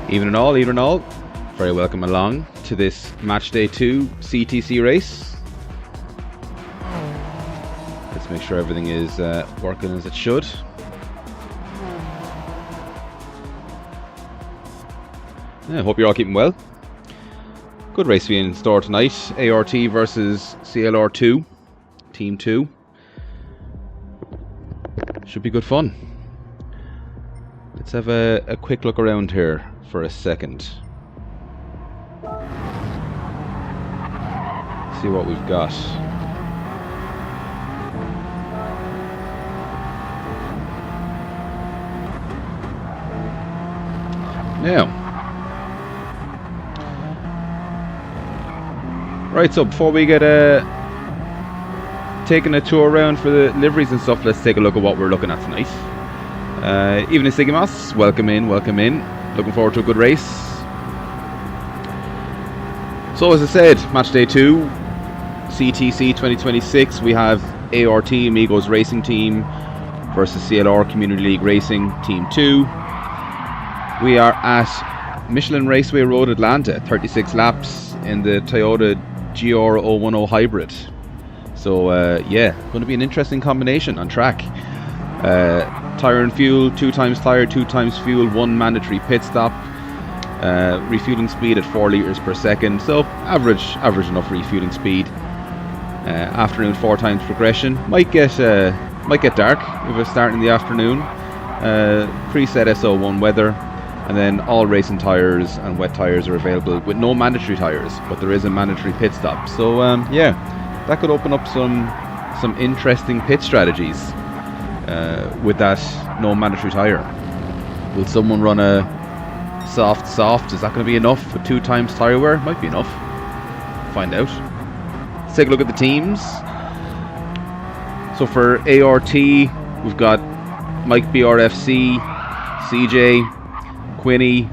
Even and all, very welcome along to this match day 2 CTC race. Let's make sure everything is working as it should. I hope you're all keeping well. Good race in store tonight. ART versus CLR 2, Team 2. Should be good fun. Let's have a quick look around here for a second. See what we've got. Now, right, so before we get taking a tour around for the liveries and stuff, let's take a look at what we're looking at tonight. Evening Sigmas, welcome in. Looking forward to a good race. So as I said, match day 2, CTC 2026, we have ART Amigos Racing Team versus CLR Community League Racing Team 2. We are at Michelin Raceway Road, Atlanta, 36 laps in the Toyota GR010 Hybrid. So yeah, going to be an interesting combination on track. Tyre and fuel, 2 times tyre, 2 times fuel, 1 mandatory pit stop. Refueling speed at 4 litres per second, so average enough refueling speed. Afternoon 4 times progression. Might get dark if it's starting in the afternoon. Preset SO1 weather, and then all racing tyres and wet tyres are available with no mandatory tyres, but there is a mandatory pit stop. So yeah, that could open up some interesting pit strategies with that no mandatory tyre. Will someone run a soft? Is that going to be enough with 2 times tyre wear? Might be enough. Find out. Let's take a look at the teams. So for ART, we've got Mike BRFC, CJ, Quinny,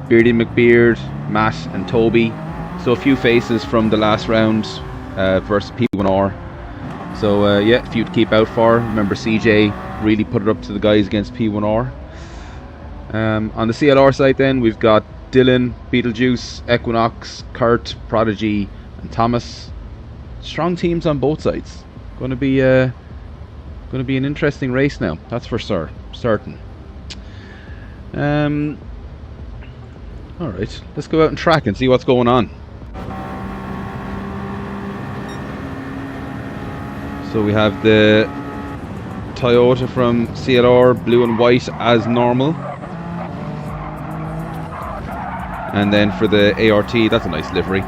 Beardy McBeard, Matt and Toby. So a few faces from the last round versus P1R. So yeah, a few to keep out for. Remember, CJ really put it up to the guys against P1R. On the CLR side then, we've got Dylan, Beetlejuice, Equinox, Kurt, Prodigy and Thomas. Strong teams on both sides. Going to be an interesting race now, that's for certain. Alright, let's go out and track and see what's going on. So we have the Toyota from CLR, blue and white as normal. And then for the ART, that's a nice livery.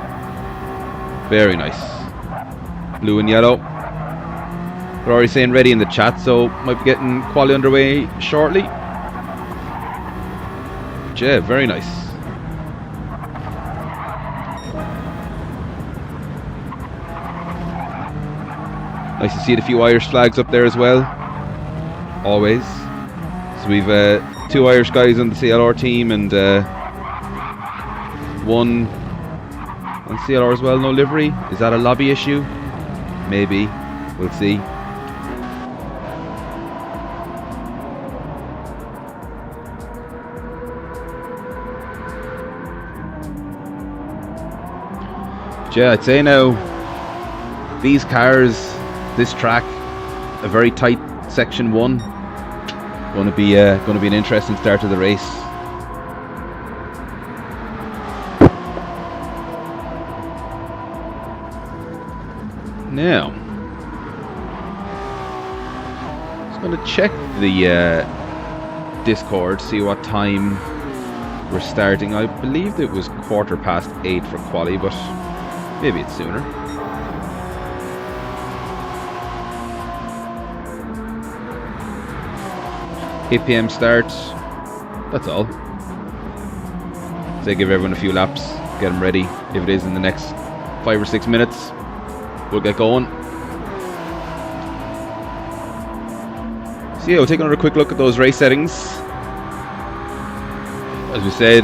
Very nice. Blue and yellow. They're already saying ready in the chat, so might be getting quali underway shortly. Yeah, very nice. Nice to see a few Irish flags up there as well. Always. So we've 2 Irish guys on the CLR team and 1 on CLR as well. No livery. Is that a lobby issue? Maybe. We'll see. Yeah, I'd say now these cars, this track, a very tight section 1, going to be an interesting start to the race. Now, just going to check the Discord, see what time we're starting. I believe it was 8:15 for quali, but maybe it's sooner. $8 PM start. That's all. So give everyone a few laps, get them ready. If it is in the next 5 or 6 minutes, we'll get going. So yeah, we'll take another quick look at those race settings. As we said,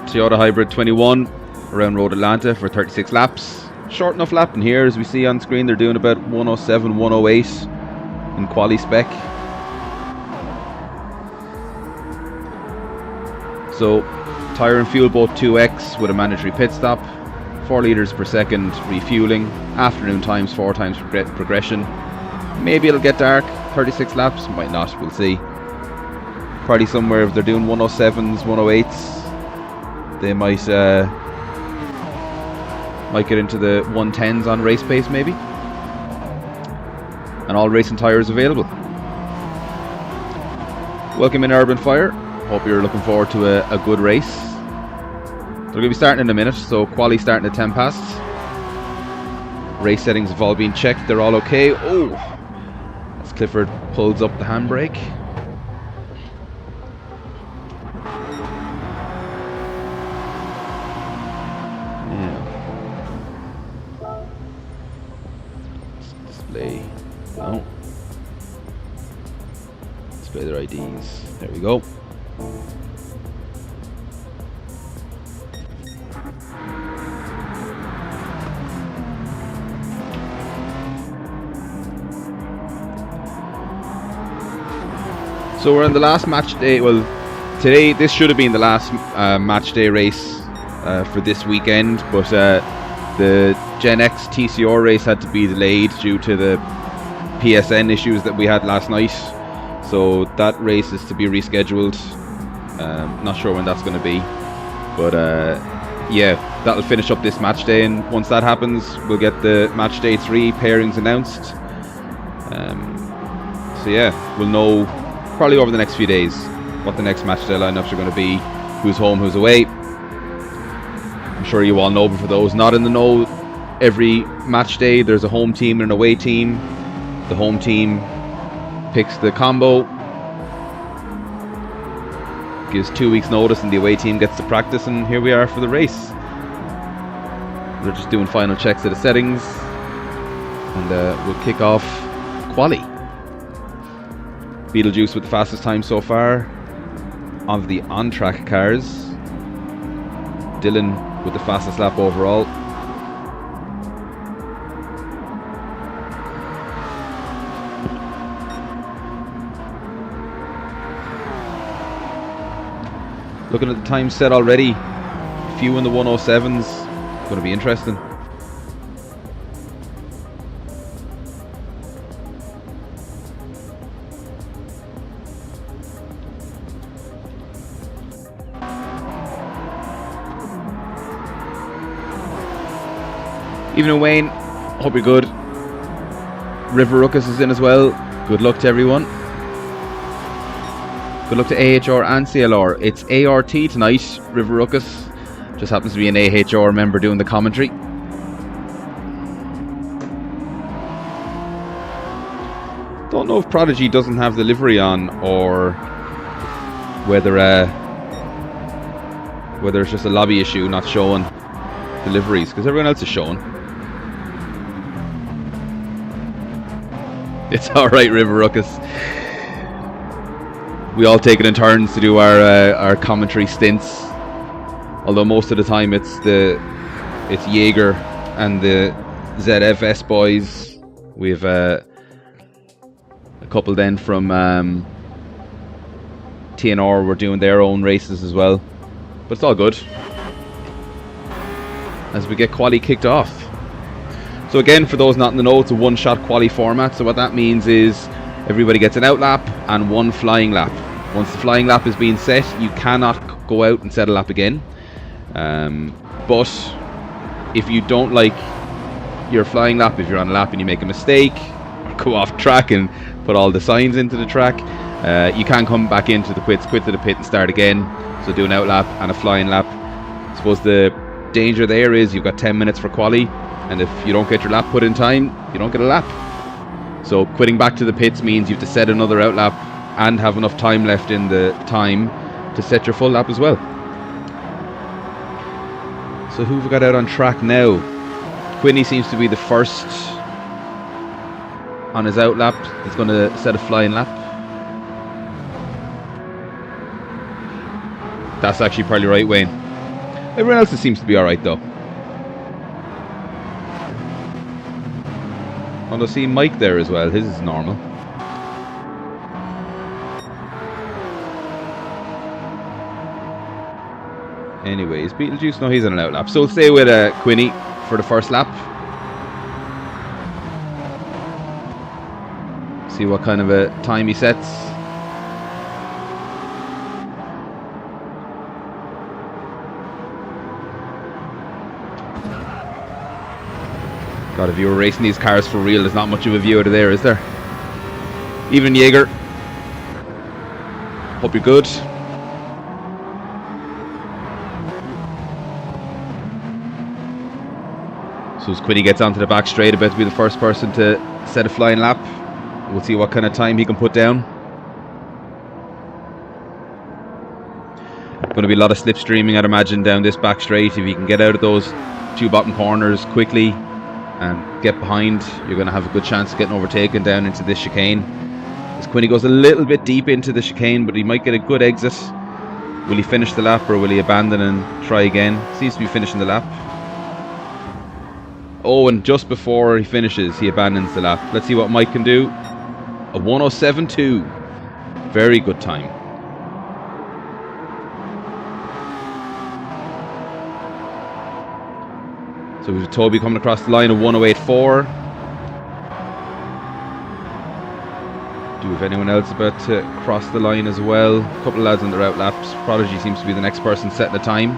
Toyota Hybrid 21 around Road Atlanta for 36 laps. Short enough lap in here, as we see on screen. They're doing about 107, 108 in quali spec. So tyre and fuel both 2x with a mandatory pit stop, 4 litres per second refueling, afternoon times 4 times progression. Maybe it'll get dark, 36 laps, might not, we'll see. Probably somewhere if they're doing 107s, 108s, they might get into the 110s on race pace maybe. And all racing tyres available. Welcome in Urban Fire. Hope you're looking forward to a good race. They're going to be starting in a minute, so quali starting at 10 past. Race settings have all been checked, they're all okay. Oh, as Clifford pulls up the handbrake. Display. No. Display their IDs. There we go. So we're on the last match day. Well, today this should have been the last match day race for this weekend, but the Gen X TCR race had to be delayed due to the PSN issues that we had last night. So that race is to be rescheduled. Not sure when that's going to be, but yeah, that'll finish up this match day, and once that happens, we'll get the match day 3 pairings announced. So yeah, we'll know probably over the next few days what the next match day lineups are going to be, who's home, who's away. I'm sure you all know, but for those not in the know, every match day there's a home team and an away team. The home team picks the combo, gives 2 weeks notice, and the away team gets to practice, and here we are for the race. They're just doing final checks of the settings, and we'll kick off quali. Beetlejuice with the fastest time so far of the on-track cars. Dylan with the fastest lap overall. Looking at the time set already, a few in the 107s. Going to be interesting. Evening, Wayne. Hope you're good. River Ruckus is in as well. Good luck to everyone. Good luck to AHR and CLR. It's ART tonight. River Ruckus just happens to be an AHR member doing the commentary. Don't know if Prodigy doesn't have the livery on, or whether it's just a lobby issue not showing the liveries, because everyone else is showing. It's alright, River Ruckus. We all take it in turns to do our commentary stints. Although most of the time it's Jaeger and the ZFS boys. We have a couple then from TNR were doing their own races as well. But it's all good as we get quali kicked off. So again, for those not in the know, it's a one-shot quali format. So what that means is everybody gets an out lap and one flying lap. Once the flying lap is being set, you cannot go out and set a lap again. But if you don't like your flying lap, if you're on a lap and you make a mistake or go off track and put all the signs into the track, you can come back into the pits, quit to the pit and start again. So do an out lap and a flying lap. I suppose the danger there is you've got 10 minutes for quali, and if you don't get your lap put in time, you don't get a lap. So quitting back to the pits means you have to set another out lap and have enough time left in the time to set your full lap as well. So who have we got out on track now? Quinny seems to be the first on his out lap. He's going to set a flying lap. That's actually probably right, Wayne. Everyone else seems to be alright though. And I see Mike there as well. His is normal. Anyways, Beetlejuice, no, he's on an outlap. So we'll stay with Quinny for the first lap. See what kind of a time he sets. God, if you were racing these cars for real, there's not much of a view out of there, is there? Even Jaeger. Hope you're good. So as Quinny gets onto the back straight, about to be the first person to set a flying lap. We'll see what kind of time he can put down. Going to be a lot of slipstreaming, I'd imagine, down this back straight. If you can get out of those two bottom corners quickly and get behind, you're going to have a good chance of getting overtaken down into this chicane. As Quinny goes a little bit deep into the chicane, but he might get a good exit. Will he finish the lap or will he abandon and try again? Seems to be finishing the lap. Oh, and just before he finishes, he abandons the lap. Let's see what Mike can do. A 1:07.2. Very good time. So we've Toby coming across the line of 1:08.4. Do we have anyone else about to cross the line as well? A couple of lads on their out laps. Prodigy seems to be the next person setting the time.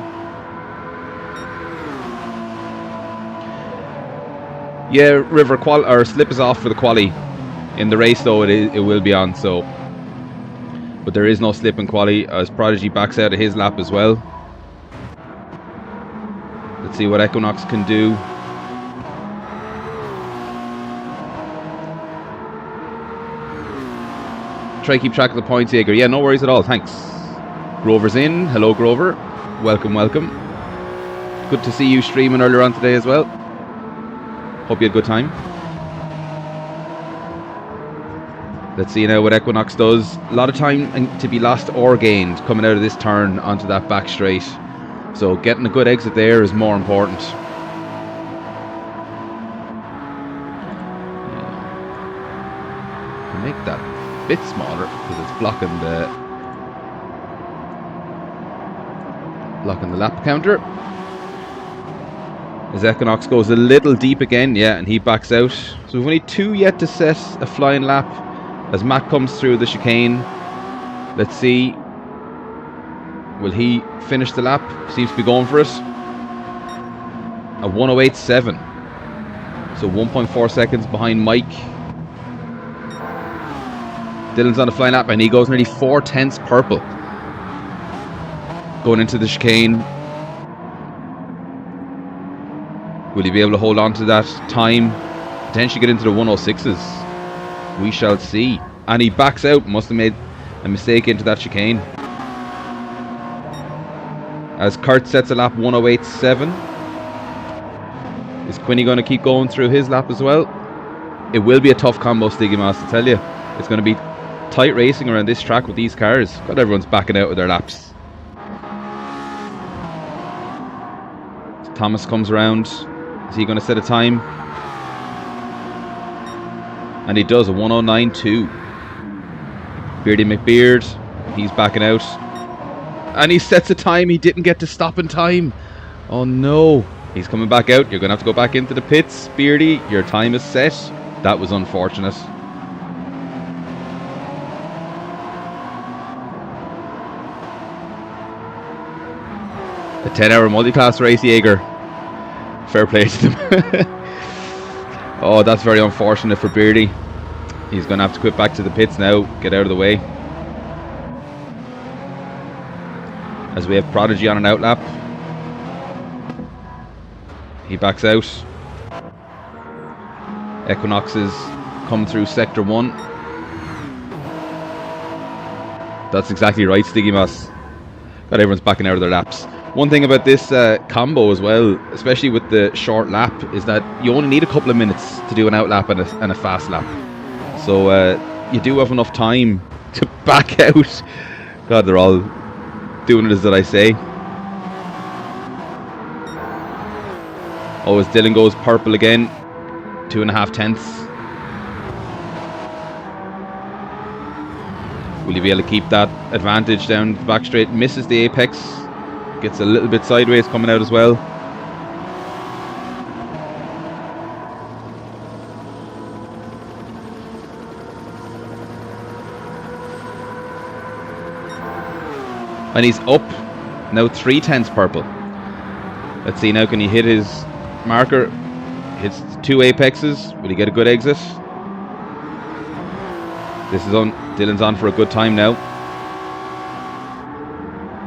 Yeah, River slip is off for the quali. In the race though, it will be on. So, but there is no slip in quali as Prodigy backs out of his lap as well. Let's see what Equinox can do. Try to keep track of the points, Jaeger. Yeah, no worries at all. Thanks. Grover's in. Hello, Grover. Welcome, welcome. Good to see you streaming earlier on today as well. Hope you had a good time. Let's see now what Equinox does. A lot of time to be lost or gained coming out of this turn onto that back straight. So getting a good exit there is more important. Yeah. Make that a bit smaller because it's blocking the lap counter. As Equinox goes a little deep again, yeah, and he backs out. So we've only two yet to set a flying lap as Matt comes through the chicane. Let's see. Will he finish the lap? Seems to be going for it. A 1:08.7. So 1.4 seconds behind Mike. Dylan's on the flying lap and he goes nearly 4/10 purple. Going into the chicane. Will he be able to hold on to that time? Potentially get into the 1:06s. We shall see. And he backs out. Must have made a mistake into that chicane. As Kurt sets a lap 1:08.7. Is Quinny going to keep going through his lap as well? It will be a tough combo, Stiggy Moss, to tell you. It's going to be tight racing around this track with these cars. God, everyone's backing out with their laps. Thomas comes around. Is he going to set a time? And he does, a 1:09.2. Beardy McBeard, he's backing out. And he sets a time he didn't get to stop in time. Oh no. He's coming back out. You're going to have to go back into the pits. Beardy, your time is set. That was unfortunate. A 10-hour multi-class race, Jaeger. Fair play to them. Oh, that's very unfortunate for Beardy. He's going to have to quit back to the pits now. Get out of the way. As we have Prodigy on an outlap. He backs out. Equinoxes come through sector 1. That's exactly right, Stiggy Moss. God, everyone's backing out of their laps. One thing about this combo as well, especially with the short lap, is that you only need a couple of minutes to do an outlap and a fast lap. So you do have enough time to back out. God, they're all doing it as that I say. Oh, as Dylan goes purple again, 2.5 tenths. Will he be able to keep that advantage down the back straight? Misses the apex. gets a little bit sideways coming out as well. And he's up now 3/10 purple. Let's see now, can he hit his marker? Hits 2 apexes. Will he get a good exit? This is on. Dylan's on for a good time now.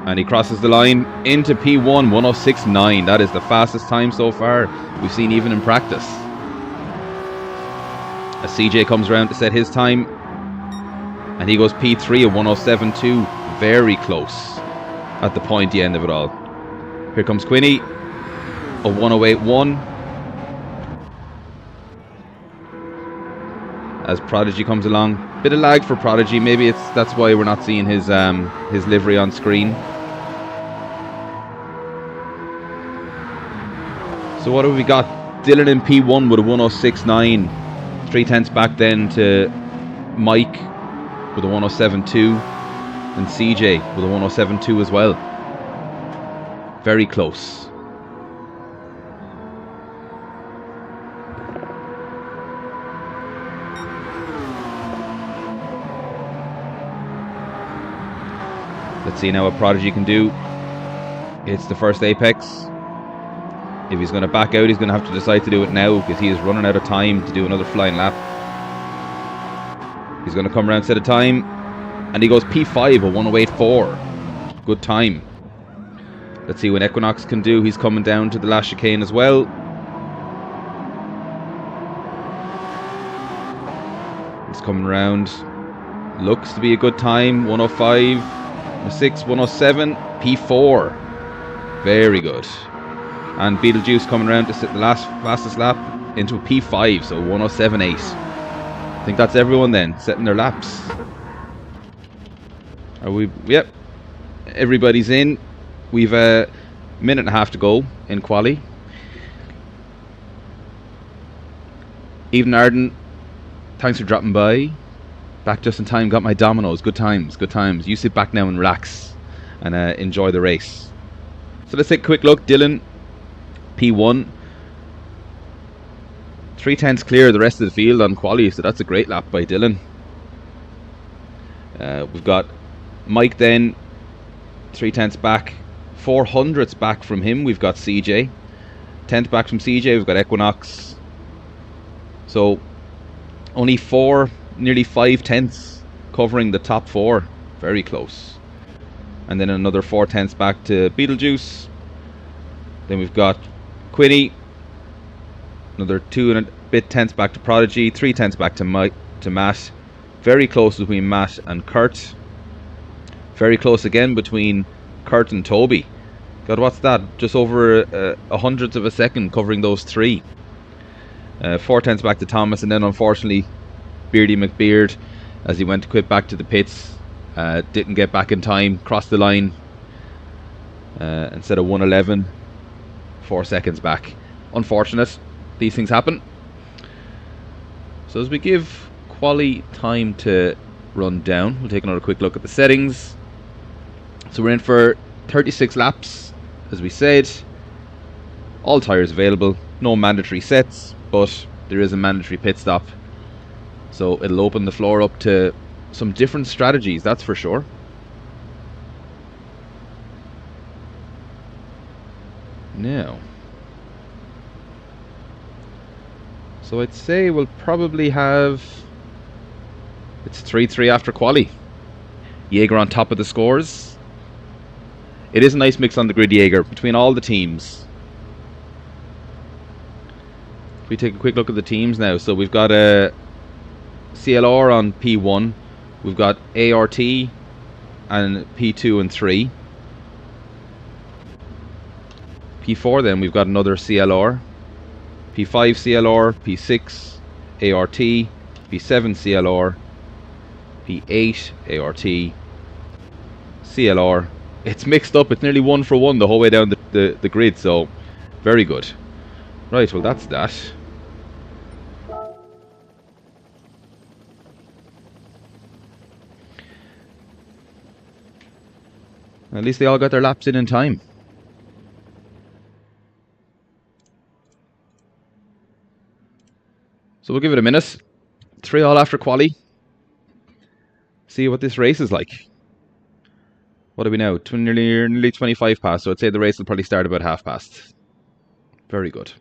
And he crosses the line into P1, 106.9. That is the fastest time so far we've seen even in practice. As CJ comes around to set his time. And he goes P3 at 107.2. Very close at the pointy end of it all. Here comes Quinny of 108.1. As Prodigy comes along. Bit of lag for Prodigy. Maybe that's why we're not seeing his livery on screen. So what have we got? Dylan in P1 with a 106.9. 3/10 back then to Mike with a 107.2. And CJ with a 107.2 as well. Very close. Let's see now what Prodigy can do. It's the first apex. If he's going to back out, he's going to have to decide to do it now because he is running out of time to do another flying lap. He's going to come around, set a time. And he goes P5 at 108.4. Good time. Let's see what Equinox can do. He's coming down to the last chicane as well. He's coming around. Looks to be a good time. 105, 106, 107, P4. Very good. And Beetlejuice coming around to set the fastest lap into a P5, so 107.8. I think that's everyone then, setting their laps. Are we? Yep. Everybody's in. We've a minute and a half to go in quali. Even Arden, thanks for dropping by. Back just in time, got my Dominoes. Good times, good times. You sit back now and relax and enjoy the race. So let's take a quick look. Dylan, P1. 3/10 clear the rest of the field on quali, so that's a great lap by Dylan. We've got Mike then, 3/10 back, 400ths back from him. We've got CJ, 10th back from CJ. We've got Equinox. So only nearly 5/10 covering the top 4. Very close. And then another 4/10 back to Beetlejuice. Then we've got Quinny, another 2 and a bit tenths back to Prodigy, 3/10 back to Matt. Very close between Matt and Kurt. Very close again between Kurt and Toby. God, what's that? Just over a hundredth of a second covering those 3. 4/10 back to Thomas, and then unfortunately Beardy McBeard, as he went to quit back to the pits, didn't get back in time, crossed the line instead of 1:11, 4 seconds back. Unfortunate, these things happen. So as we give quali time to run down, we'll take another quick look at the settings. So we're in for 36 laps, as we said. All tyres available, no mandatory sets, but there is a mandatory pit stop. So it'll open the floor up to some different strategies, that's for sure. Now, so I'd say we'll probably have, it's 3-3 after quali. Jaeger on top of the scores. It is a nice mix on the grid, Jaeger, between all the teams. If we take a quick look at the teams now, so we've got a CLR on P1, we've got ART and P2 and 3. P4 then we've got another CLR, P5 CLR, P6 ART, P7 CLR, P8 ART, CLR. It's mixed up, it's nearly 1 for 1 the whole way down the grid, so very good. Right, well that's that. At least they all got their laps in time. So we'll give it a minute. 3-all after quali. See what this race is like. What are we now? Nearly 25 past, so I'd say the race will probably start about 1/2 past. Very good.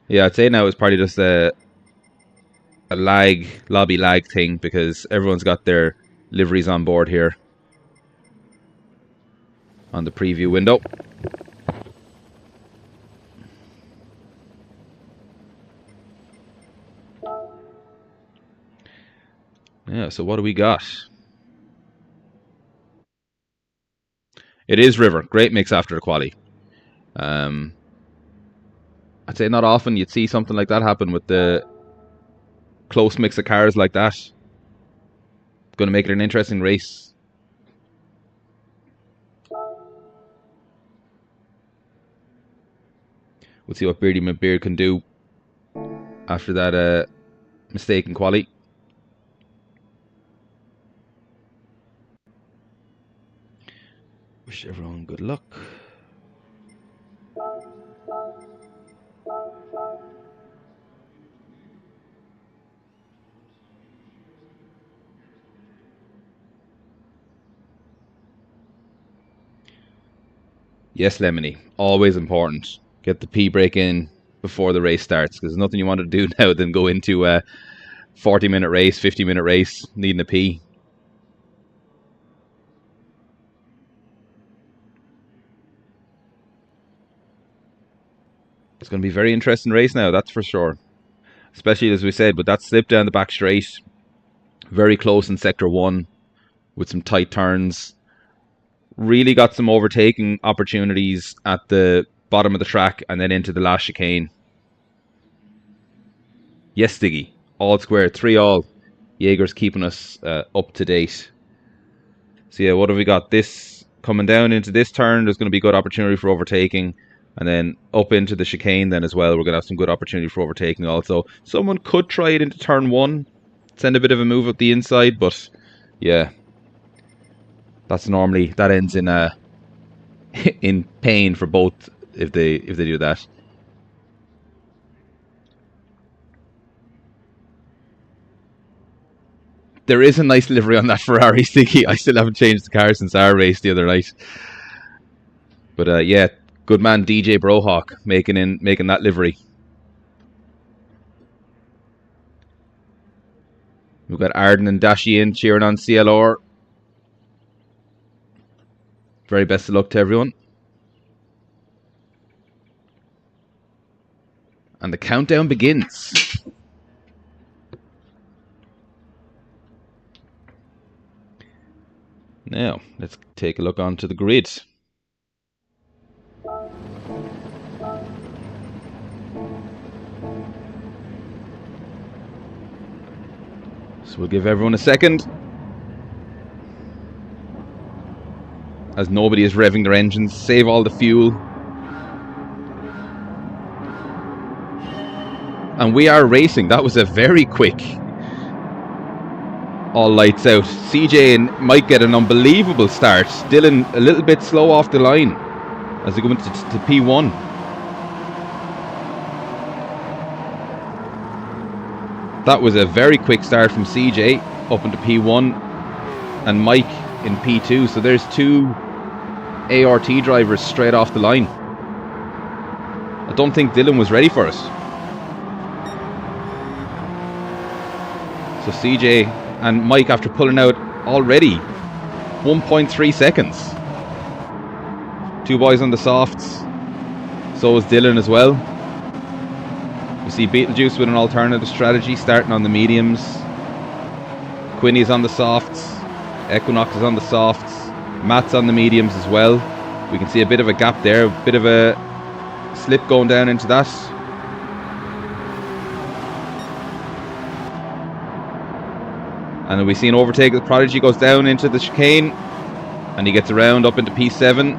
Yeah, I'd say now it's probably just a lobby lag thing, because everyone's got their liveries on board here on the preview window. Yeah, so what do we got? It is River. Great mix after the quali. I'd say not often you'd see something like that happen with the close mix of cars like that. Going to make it an interesting race. We'll see what Beardy McBeard can do after that mistake in quali. Wish everyone good luck. Yes, Lemony, always important. Get the P break in before the race starts, because there's nothing you want to do now than go into a 40-minute race, 50-minute race, needing a P. It's going to be a very interesting race now, that's for sure. Especially, as we said, with that slip down the back straight. Very close in Sector 1 with some tight turns. Really got some overtaking opportunities at the bottom of the track and then into the last chicane. Yes, Stiggy. All square, 3-all. Jaeger's keeping us up to date. So yeah, what have we got? This coming down into this turn, there's going to be good opportunity for overtaking. And then up into the chicane then as well, we're going to have some good opportunity for overtaking also. Someone could try it into turn 1. Send a bit of a move up the inside, but yeah. That's normally, that ends in in pain for both if they do that. There is a nice livery on that Ferrari, Sticky. I still haven't changed the car since our race the other night. But yeah, good man DJ Brohawk making that livery. We've got Arden and Dashi in cheering on CLR. Very best of luck to everyone. And the countdown begins. Now, let's take a look onto the grid. So we'll give everyone a second, as nobody is revving their engines. Save all the fuel. And we are racing. That was a very quick all lights out. CJ and Mike get an unbelievable start. Dylan a little bit slow off the line as they go into P1. That was a very quick start from CJ up into P1 and Mike in P2. So there's 2 ART drivers straight off the line. I don't think Dylan was ready for it. So CJ and Mike, after pulling out already 1.3 seconds. 2 boys on the softs. So is Dylan as well. We see Beetlejuice with an alternative strategy, starting on the mediums. Quinny's on the softs. Equinox is on the softs. Matt's on the mediums as well. We can see a bit of a gap there, a bit of a slip going down into that. And we see an overtake. The Prodigy goes down into the chicane and he gets around up into P7.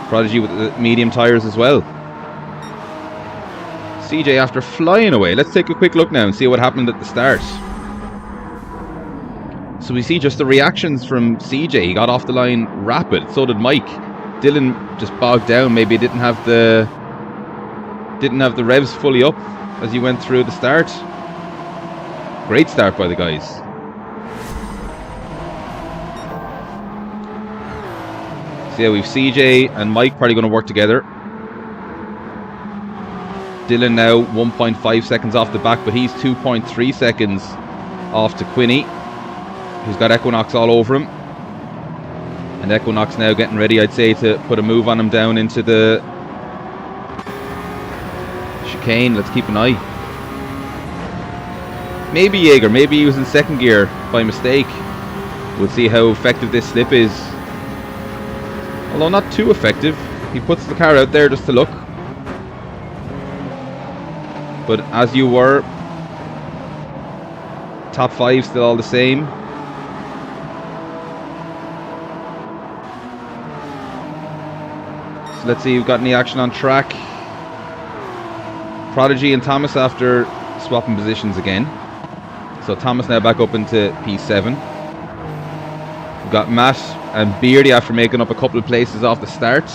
Prodigy with the medium tyres as well. CJ after flying away. Let's take a quick look now and see what happened at the start. So we see just the reactions from CJ. He got off the line rapid. So did Mike. Dylan just bogged down. Maybe didn't have the revs fully up as he went through the start. Great start by the guys. So yeah, we've CJ and Mike probably going to work together. Dylan now 1.5 seconds off the back, but he's 2.3 seconds off to Quinny, who's got Equinox all over him. And Equinox now getting ready, I'd say, to put a move on him down into the chicane. Let's keep an eye. Maybe Jaeger, maybe he was in second gear by mistake. We'll see how effective this slip is. Although not too effective. He puts the car out there just to look. But as you were, top 5 still all the same. So let's see, we've got any action on track. Prodigy and Thomas after swapping positions again. So Thomas now back up into P7. We've got Matt and Beardy after making up a couple of places off the start.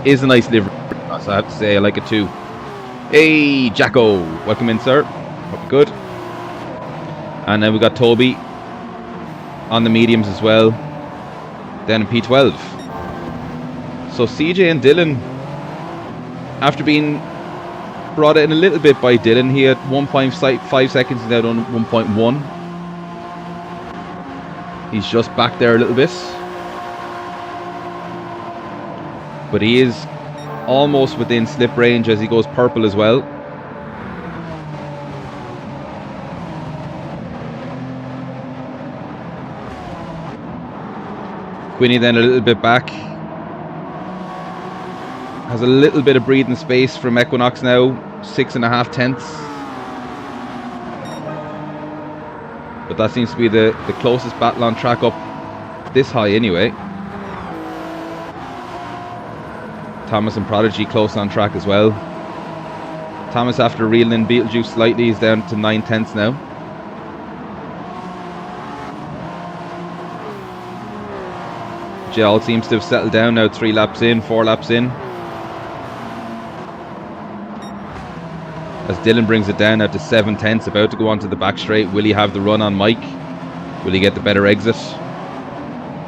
Is a nice livery, so I have to say I like it too. Hey, Jacko, welcome in, sir. Hope you're good. And then we got Toby on the mediums as well. Then in P12. So CJ and Dylan, after being brought in a little bit by Dylan, he had 1.5 seconds, he's now done 1.1. He's just back there a little bit. But he is almost within slip range as he goes purple as well. Quinny then a little bit back. Has a little bit of breathing space from Equinox now. 6.5 tenths. But that seems to be the closest battle on track up this high anyway. Thomas and Prodigy close on track as well. Thomas, after reeling in Beetlejuice slightly, is down to 9 tenths now. Gel seems to have settled down now, 3 laps in, 4 laps in. As Dylan brings it down now to 7 tenths, about to go onto the back straight. Will he have the run on Mike? Will he get the better exit?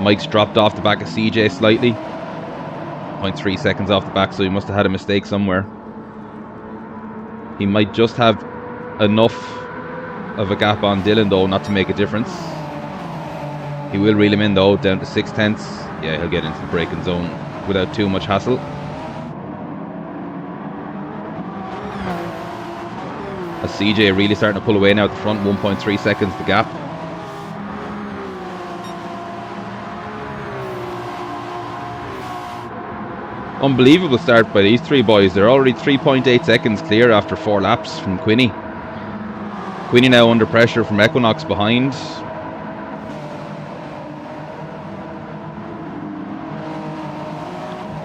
Mike's dropped off the back of CJ slightly. 0.3 seconds off the back, so he must have had a mistake somewhere. He might just have enough of a gap on Dylan though not to make a difference. He will reel him in though, down to 6 tenths. Yeah, he'll get into the braking zone without too much hassle. As CJ really starting to pull away now at the front, 1.3 seconds the gap. Unbelievable start by these 3 boys. They're already 3.8 seconds clear after 4 laps from Quinny. Quinny now under pressure from Equinox behind.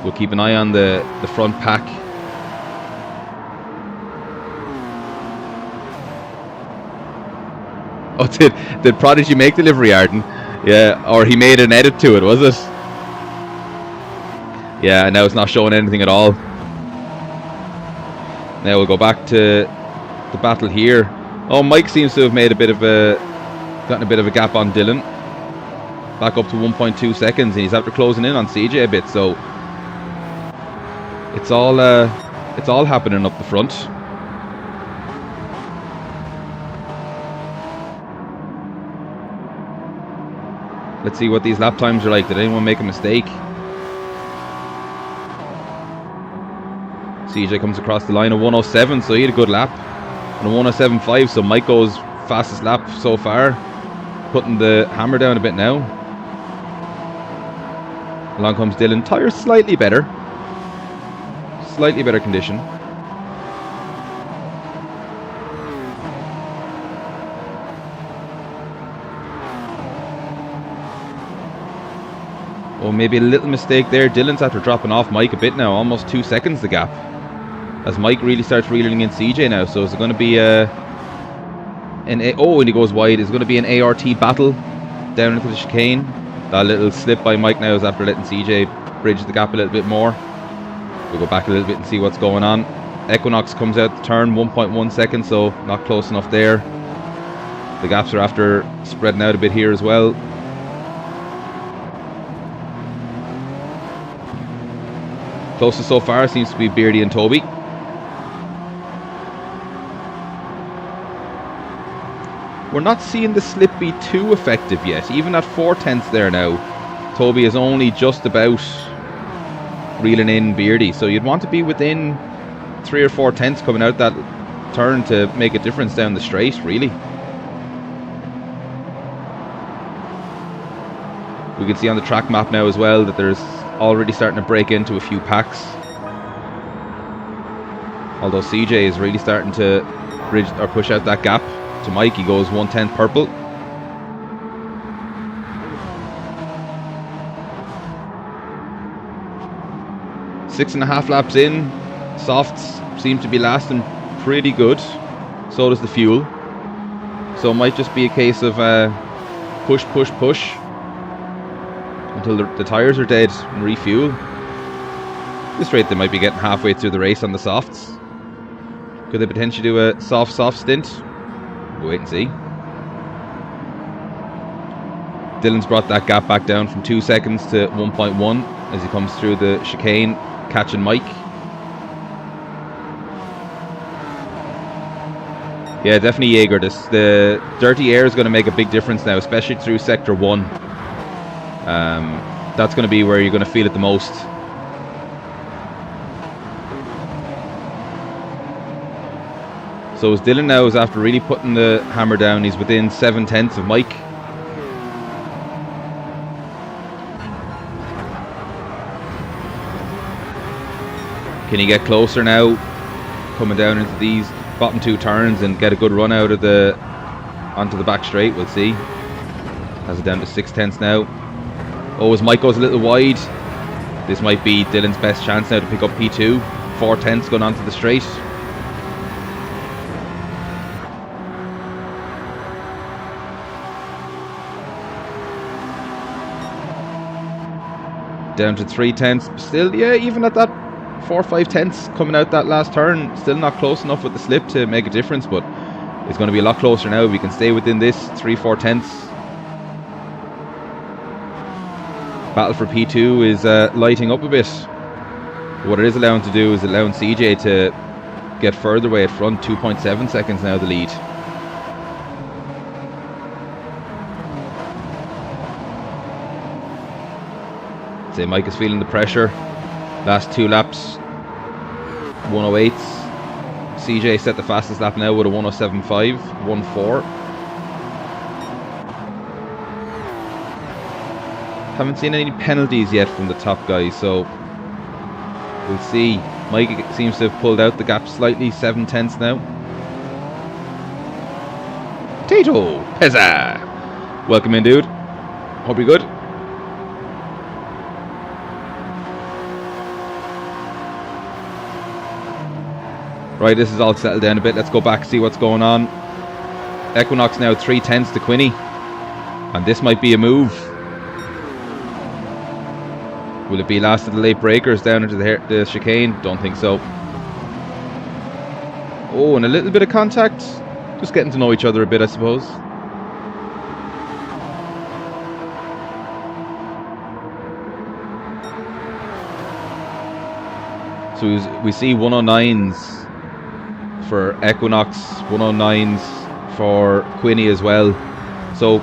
We'll keep an eye on the front pack. Oh, did Prodigy make the livery, Arden? Yeah, or he made an edit to it, was it? Yeah, now it's not showing anything at all. Now we'll go back to the battle here. Oh, Mike seems to have made gotten a bit of a gap on Dylan. Back up to 1.2 seconds, and he's after closing in on CJ a bit. So it's all happening up the front. Let's see what these lap times are like. Did anyone make a mistake? CJ comes across the line of 107, so he had a good lap. And a 107.5, so Mike goes fastest lap so far. Putting the hammer down a bit now. Along comes Dylan. Tyres slightly better. Slightly better condition. Oh, maybe a little mistake there. Dylan's after dropping off Mike a bit now. Almost 2 seconds the gap. As Mike really starts reeling in CJ now. So is it going to be and he goes wide. Is it going to be an ART battle down into the chicane? That little slip by Mike now is after letting CJ bridge the gap a little bit more. We'll go back a little bit and see what's going on. Equinox comes out the turn, 1.1 seconds, so not close enough there. The gaps are after spreading out a bit here as well. Closest so far seems to be Beardy and Toby. We're not seeing the slip be too effective yet. Even at 4/10 there now, Toby is only just about reeling in Beardy. So you'd want to be within 3 or 4/10 coming out that turn to make a difference down the straight, really. We can see on the track map now as well that there's already starting to break into a few packs. Although CJ is really starting to bridge or push out that gap to Mike. He goes 1/10 purple. Six and a half laps in, softs seem to be lasting pretty good. So does the fuel. So it might just be a case of push, push, push until the tyres are dead and refuel. At this rate, they might be getting halfway through the race on the softs. Could they potentially do a soft stint? We'll wait and see. Dylan's brought that gap back down from 2 seconds to 1.1 as he comes through the chicane, catching Mike. Yeah, definitely Jaeger. The dirty air is going to make a big difference now, especially through sector 1. That's going to be where you're going to feel it the most. So as Dylan now is after really putting the hammer down, he's within 7/10 of Mike. Can he get closer now, coming down into these bottom 2 turns and get a good run out of onto the back straight? We'll see. Has it down to 6/10 now. Oh, as Mike goes a little wide, this might be Dylan's best chance now to pick up P2. 4/10 going onto the straight. Down to 3/10. Still, yeah, even at that 4 or 5/10 coming out that last turn, still not close enough with the slip to make a difference, but it's going to be a lot closer now if we can stay within this 3/4. Battle for P2 is lighting up a bit. What it is allowing to do is allowing CJ to get further away at front. 2.7 seconds now the lead. Say Mike is feeling the pressure. Last 2 laps, 108s. CJ set the fastest lap now with a 107.5, 1.4. Haven't seen any penalties yet from the top guys, so we'll see. Mike seems to have pulled out the gap slightly, 7/10 now. Tito Pezza, welcome in, dude. Hope you're good. Right, this is all settled down a bit. Let's go back and see what's going on. Equinox now 3/10 to Quinny, and this might be a move. Will it be last of the late breakers down into the chicane? Don't think so. Oh, and a little bit of contact. Just getting to know each other a bit, I suppose. So we see 109s for Equinox, 109s for Quinny as well. So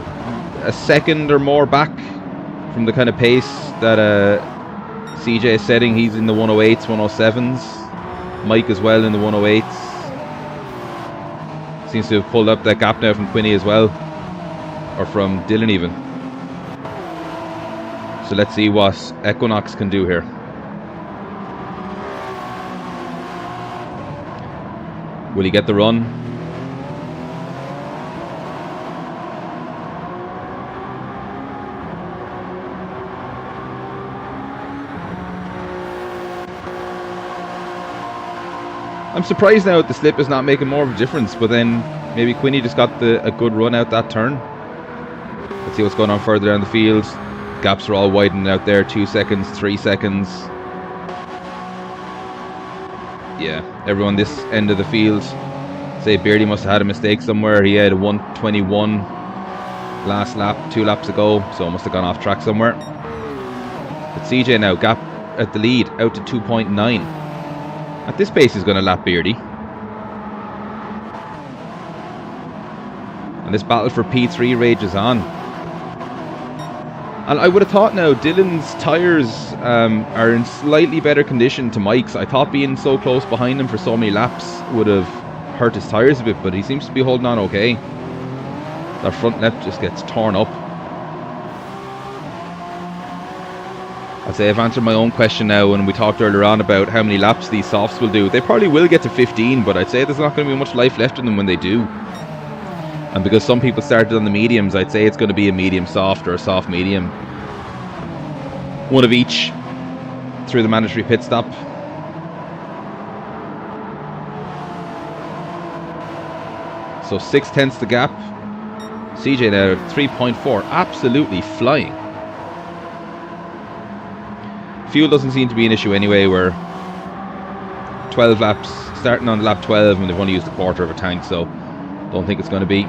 a second or more back from the kind of pace that CJ is setting. He's in the 108s, 107s. Mike as well in the 108s. Seems to have pulled up that gap now from Quinny as well, or from Dylan even. So let's see what Equinox can do here. Will he get the run? I'm surprised now that the slip is not making more of a difference, but then maybe Quinny just got a good run out that turn. Let's see what's going on further down the field. gaps are all widening out there. 2 seconds, 3 seconds. Yeah, everyone this end of the field. Say Beardy must have had a mistake somewhere. He had 1:21 last lap, 2 laps ago, so must have gone off track somewhere. But CJ now, gap at the lead, out to 2.9. At this pace, he's going to lap Beardy. And this battle for P3 rages on. And I would have thought now Dylan's tyres are in slightly better condition to Mike's. I thought being so close behind him for so many laps would have hurt his tyres a bit, but he seems to be holding on okay. That front left just gets torn up. I'd say I've answered my own question now when we talked earlier on about how many laps these softs will do. They probably will get to 15, but I'd say there's not going to be much life left in them when they do. And because some people started on the mediums, I'd say it's going to be a medium soft or a soft medium. One of each through the mandatory pit stop. So 0.6 the gap. CJ now 3.4, absolutely flying. Fuel doesn't seem to be an issue anyway. We're 12 laps, starting on lap 12, and they've only used a quarter of a tank, so don't think it's going to be.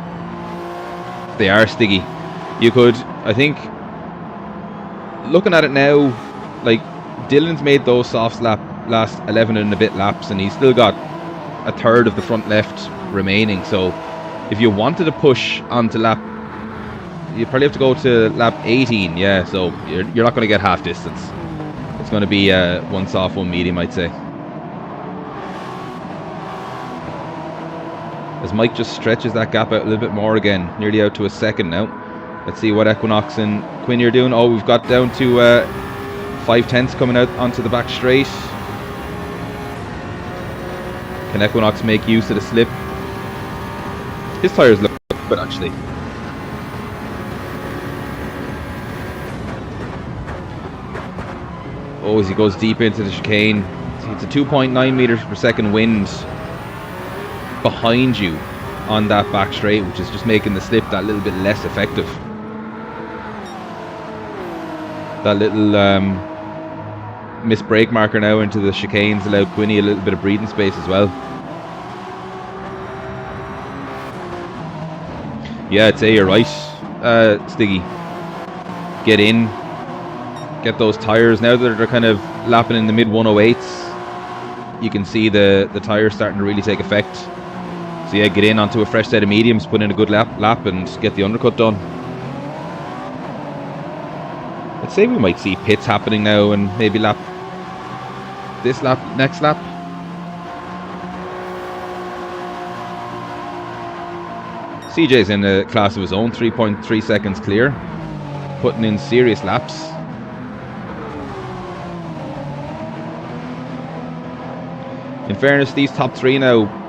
They are Stiggy. You could, I think, looking at it now, like Dylan's made those softs last 11 and a bit laps, and he's still got a third of the front left remaining. So if you wanted to push onto lap, you probably have to go to lap 18. Yeah, so you're not going to get half distance. It's going to be one soft, one medium, I'd say. As Mike just stretches that gap out a little bit more again, nearly out to a second now. Let's see what Equinox and Quinn are doing. Oh, we've got down to 0.5 coming out onto the back straight. Can Equinox make use of the slip? His tyres look good actually. Oh, as he goes deep into the chicane. It's a 2.9 meters per second wind behind you on that back straight, which is just making the slip that little bit less effective. That little missed brake marker now into the chicanes allowed Quinny a little bit of breathing space as well. Yeah, I'd say you're right, Stiggy. Get in, get those tyres. Now that they're kind of lapping in the mid 108s, you can see the tyres starting to really take effect. So yeah, get in onto a fresh set of mediums, put in a good lap and get the undercut done. I'd say we might see pits happening now and maybe lap this lap, next lap. CJ's in a class of his own, 3.3 seconds clear, putting in serious laps. In fairness, these top three now,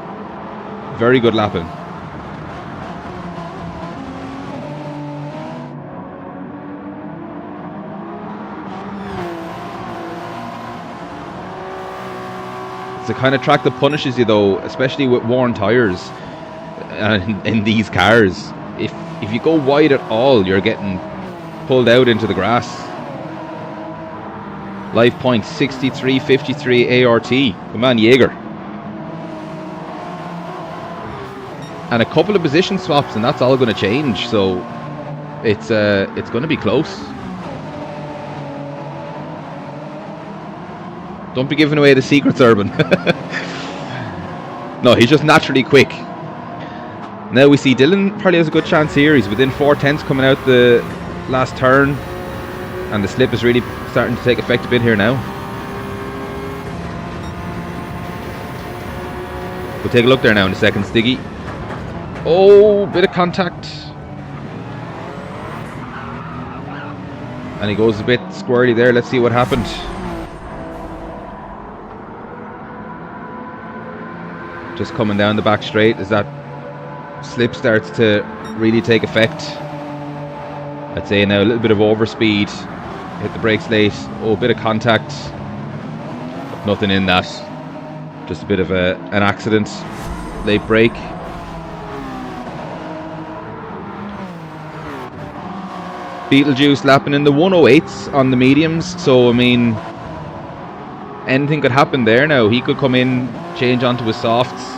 very good lapping. It's the kind of track that punishes you though, especially with worn tyres in these cars. If you go wide at all, you're getting pulled out into the grass. Life point 63.53 ART. Come on, Jaeger. And a couple of position swaps, and that's all going to change. So it's going to be close. Don't be giving away the secrets, Urban. No, he's just naturally quick. Now we see Dylan probably has a good chance here. He's within 0.4 coming out the last turn, and the slip is really starting to take effect a bit here now. We'll take a look there now in a second, Stiggy. Oh, bit of contact. And he goes a bit squirrely there. Let's see what happened. Just coming down the back straight as that slip starts to really take effect. I'd say now a little bit of overspeed. Hit the brakes late. Oh, a bit of contact. Nothing in that. Just a bit of an accident. Late brake. Beetlejuice lapping in the 108s on the mediums, so I mean, anything could happen there now. He could come in, change onto his softs.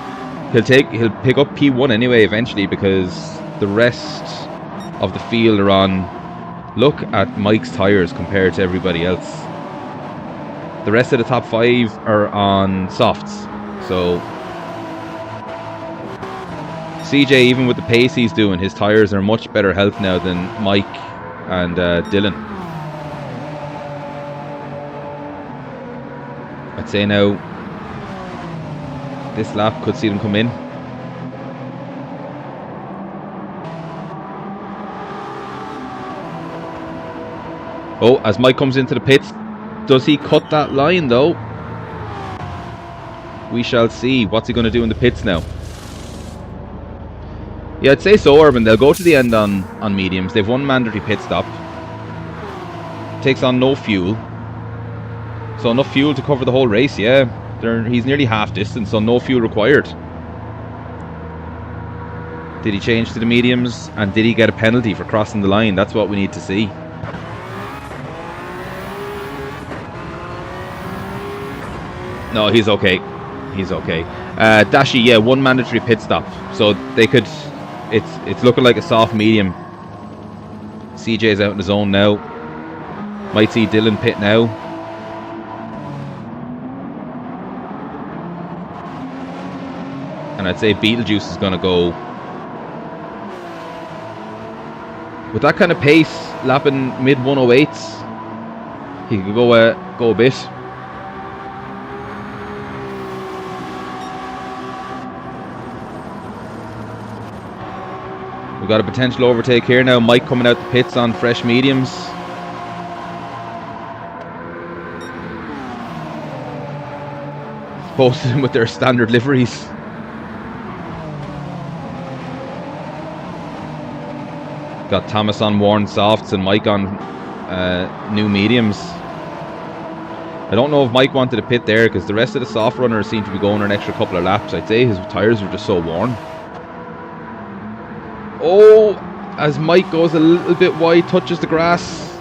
He'll pick up P1 anyway eventually, because the rest of the field are on. Look at Mike's tyres compared to everybody else. The rest of the top 5 are on softs, so CJ, even with the pace he's doing, his tyres are much better health now than Mike and Dylan. I'd say now this lap could see them come in. Oh, as Mike comes into the pits, does he cut that line though? We shall see. What's he going to do in the pits now? Yeah, I'd say so, Urban. They'll go to the end on mediums. They've one mandatory pit stop. Takes on no fuel. So enough fuel to cover the whole race, yeah. He's nearly half distance, so no fuel required. Did he change to the mediums? And did he get a penalty for crossing the line? That's what we need to see. No, he's okay. He's okay. Dashi, yeah, one mandatory pit stop. So they could... It's looking like a soft medium. CJ's out in his own now. Might see Dylan pit now. And I'd say Beetlejuice is going to go. With that kind of pace, lapping mid 108s, he could go a bit. We've got a potential overtake here now. Mike coming out the pits on fresh mediums. Both of them with their standard liveries. Got Thomas on worn softs and Mike on new mediums. I don't know if Mike wanted to pit there, because the rest of the soft runners seem to be going an extra couple of laps. I'd say his tyres were just so worn. Oh, as Mike goes a little bit wide, touches the grass,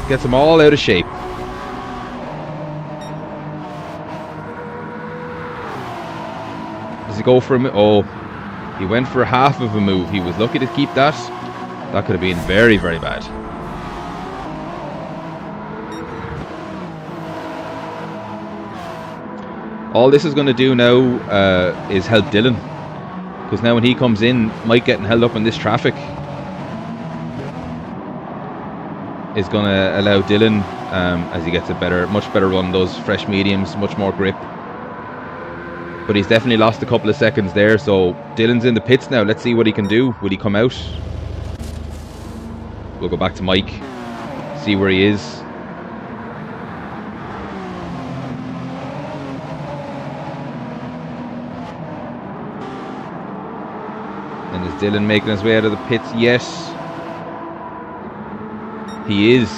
gets them all out of shape. Does he go for a move? Oh, he went for half of a move. He was lucky to keep that. That could have been very, very bad. All this is going to do now is help Dylan. Because now when he comes in, Mike getting held up in this traffic is going to allow Dylan, as he gets a much better run, those fresh mediums, much more grip. But he's definitely lost a couple of seconds there, so Dylan's in the pits now. Let's see what he can do. Will he come out? We'll go back to Mike, see where he is. And is Dylan making his way out of the pits? Yes, he is.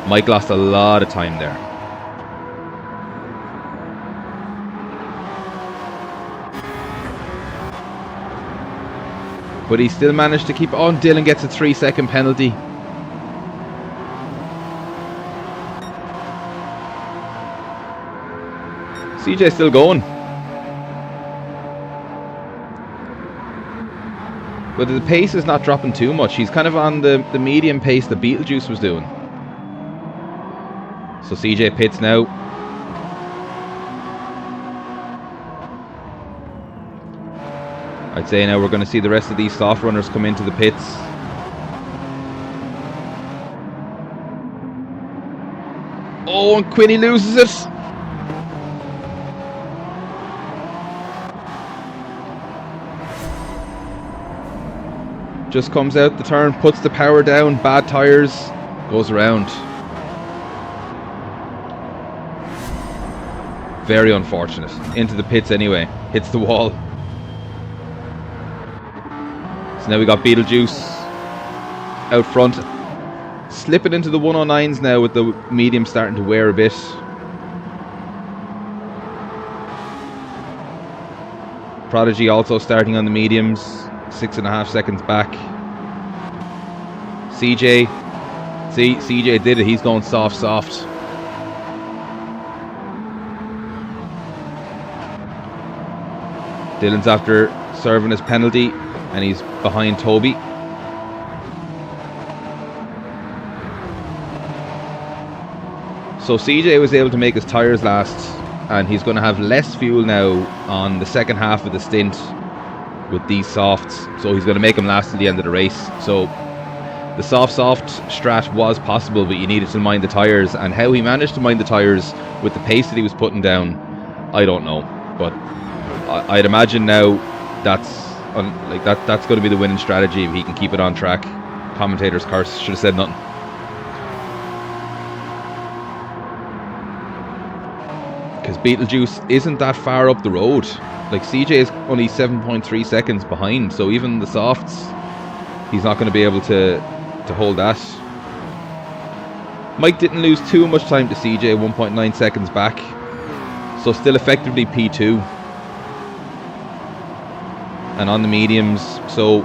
Mike lost a lot of time there. But he still managed to keep on. Dylan gets a 3-second penalty. CJ's still going. But the pace is not dropping too much. He's kind of on the medium pace that Beetlejuice was doing. So CJ pits now. I'd say now we're going to see the rest of these soft runners come into the pits. Oh, and Quinny loses it. Just comes out the turn, puts the power down, bad tyres, goes around. Very unfortunate. Into the pits anyway, hits the wall. So now we got Beetlejuice out front, slipping into the 109s now with the medium starting to wear a bit. Prodigy also starting on the mediums, 6.5 seconds back. CJ. See, CJ did it. He's going soft. Dylan's after serving his penalty, and he's behind Toby. So CJ was able to make his tyres last, and he's going to have less fuel now on the second half of the stint with these softs. So he's going to make them last till the end of the race. So the soft strat was possible, but you needed to mind the tyres, and how he managed to mind the tyres with the pace that he was putting down, I don't know. But I'd imagine now that's going to be the winning strategy if he can keep it on track. Commentator's curse, should have said nothing. Because Beetlejuice isn't that far up the road. Like, CJ is only 7.3 seconds behind, so even the softs, he's not going to be able to hold that. Mike didn't lose too much time to CJ, 1.9 seconds back, so still effectively P2. And on the mediums, so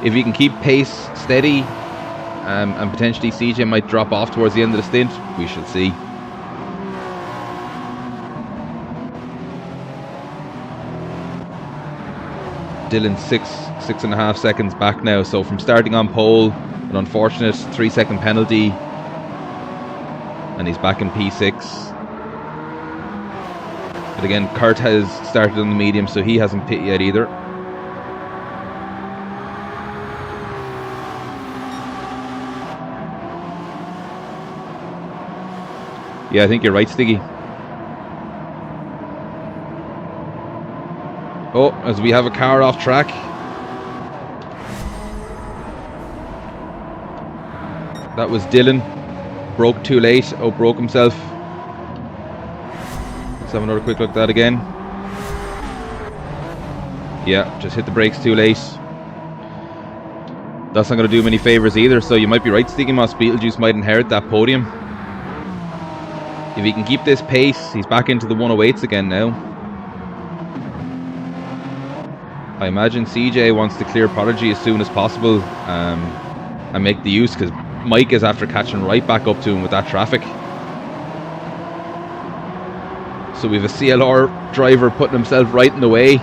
if he can keep pace steady, and potentially CJ might drop off towards the end of the stint, we shall see. Dylan 6.5 seconds back now, so from starting on pole, an unfortunate 3-second penalty, and he's back in P6. But again, Kurt has started on the medium, so he hasn't pit yet either. Yeah, I think you're right, Stiggy. Oh, as we have a car off track. That was Dylan. Broke too late. Oh, broke himself. Let's have another quick look at that again. Yeah, just hit the brakes too late. That's not going to do him any favours either, so you might be right, Stiggy Moss. Beetlejuice might inherit that podium. If he can keep this pace, he's back into the 108s again now. I imagine CJ wants to clear Prodigy as soon as possible and make the use, because Mike is after catching right back up to him with that traffic. So we have a CLR driver putting himself right in the way.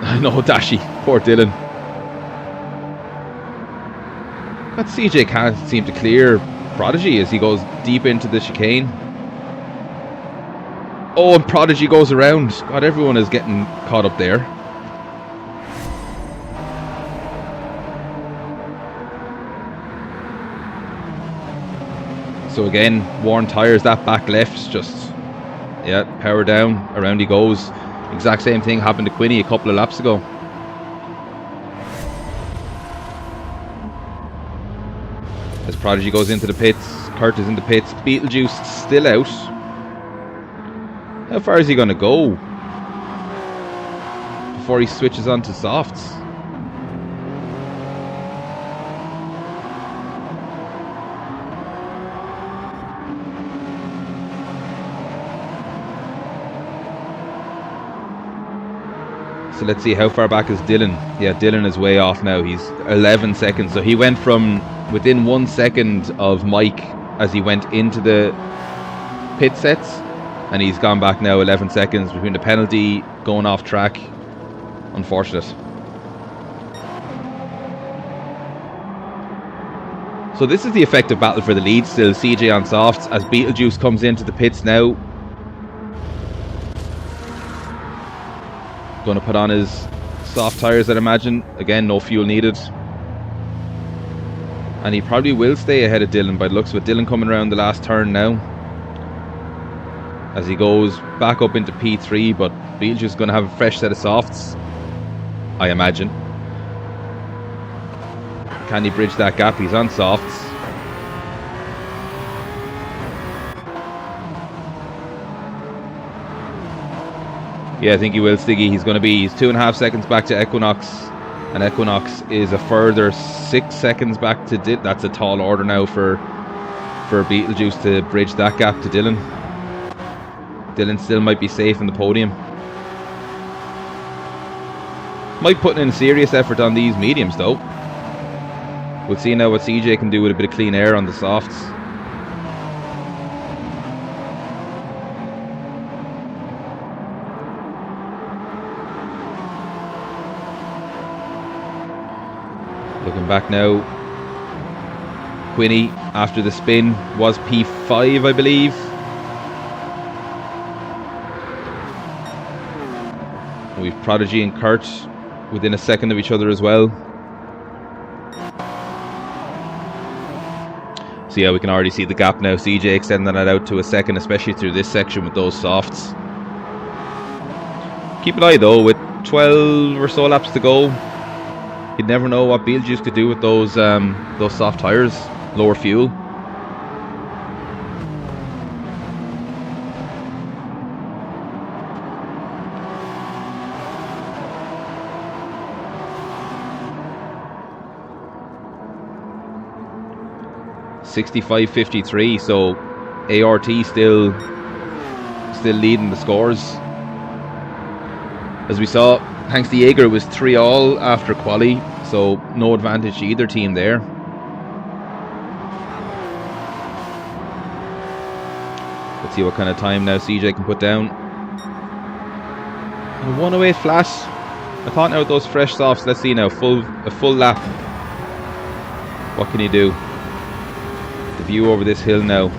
I know, Dashy, poor Dylan. That CJ can't seem to clear Prodigy as he goes deep into the chicane. Oh, and Prodigy goes around. God, everyone is getting caught up there. So again, worn tyres, that back left, just, yeah, power down, around he goes. Exact same thing happened to Quinny a couple of laps ago. As Prodigy goes into the pits, Kurt is in the pits, Beetlejuice still out. How far is he going to go before he switches on to softs? So let's see, how far back is Dylan? Yeah, Dylan is way off now. He's 11 seconds. So he went from within 1 second of Mike as he went into the pit sets, and he's gone back now 11 seconds between the penalty, going off track. Unfortunate. So this is the effective battle for the lead still. CJ on softs as Beetlejuice comes into the pits now. Going to put on his soft tyres, I'd imagine. Again, no fuel needed. And he probably will stay ahead of Dylan by the looks of it. Dylan coming around the last turn now, as he goes back up into P3, but Beetlejuice is going to have a fresh set of softs, I imagine. Can he bridge that gap? He's on softs. Yeah, I think he will, Stiggy. He's 2.5 seconds back to Equinox, and Equinox is a further 6 seconds back to Dylan. That's a tall order now for Beetlejuice to bridge that gap to Dylan. Dylan still might be safe in the podium. Mike putting in serious effort on these mediums though. We'll see now what CJ can do with a bit of clean air on the softs. Looking back now, Quinny after the spin was P5, I believe. We've Prodigy and Kurt within a second of each other as well. So yeah, we can already see the gap now. CJ extending that out to a second, especially through this section with those softs. Keep an eye though, with 12 or so laps to go, you'd never know what Beetlejuice could do with those soft tyres, lower fuel. (65.53), so ART still leading the scores. As we saw, thanks to Jaeger, it was 3-all after quali, so no advantage to either team there. Let's see what kind of time now CJ can put down. And 108 flat. I thought now with those fresh softs, let's see now, a full lap. What can he do? The view over this hill now.